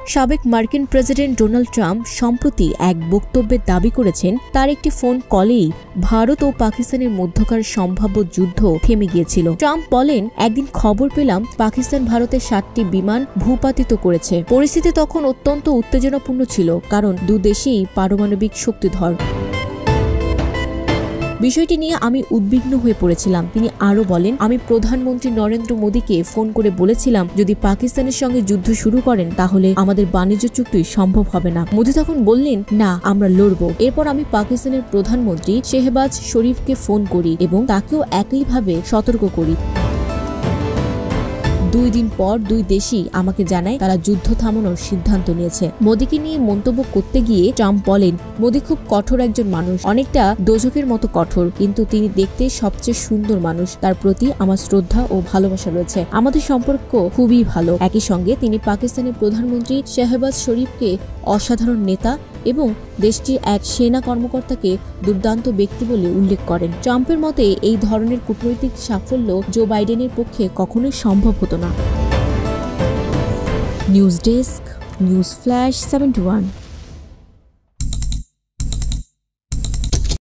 সাবেক মার্কিন president Donald Trump সম্প্রতি এক বক্তব্যে দাবি করেছেন তার একটি ফোন কলেই ভারত ও পাকিস্তানের মধ্যকার সম্ভাব্য যুদ্ধ থেমে গিয়েছিল। ট্রাম্প বলেন, একদিন খবর পেলাম পাকিস্তান ভারতের 7টি বিমান ভূপাতিত করেছে। পরিস্থিতি তখন অত্যন্ত উত্তেজনাপূর্ণ ছিল, কারণ দুদেশেই পারমাণবিক শক্তিধর। বিষয়টি নিয়ে আমি উদ্বিগ্ন হয়ে পড়েছিলাম। তিনি আরো বলেন, আমি প্রধানমন্ত্রী নরেন্দ্র মোদীকে ফোন করে বলেছিলাম যদি পাকিস্তানের সঙ্গে যুদ্ধ শুরু করেন তাহলে আমাদের বাণিজ্য চুক্তি সম্ভব হবে না। মোদী তখন বললেন, না, আমরা লড়ব। এরপর আমি পাকিস্তানের প্রধানমন্ত্রী শেহবাজ শরীফকে ফোন করি এবং তাকেও একইভাবে সতর্ক করি। 2 দিন পর 2 দেশই আমাকে জানায় তারা যুদ্ধ থামানোর সিদ্ধান্ত নিয়েছে। মোদীকে নিয়ে মন্তব্য করতে গিয়ে ট্রাম্প বলেন, মোদী খুব কঠোর একজন মানুষ, অনেকটা দোজখের মতো কঠোর, কিন্তু তিনি দেখতে সবচেয়ে সুন্দর মানুষ। তার প্রতি আমার শ্রদ্ধা ও ভালোবাসা রয়েছে। আমাদের সম্পর্ক খুবই ভালো। একই সঙ্গে তিনি পাকিস্তানের প্রধানমন্ত্রী শেহবাজ শরীফকে অসাধারণ নেতা এবং দেশটির এক সেনা কর্মকর্তাকে দুর্দান্ত ব্যক্তি বলে উল্লেখ করেন। ট্রাম্পের মতে এই ধরনের কূটনৈতিক সাফল্য জো বাইডেনের পক্ষে কখনোই সম্ভব হতো না। News desk, news flash 71।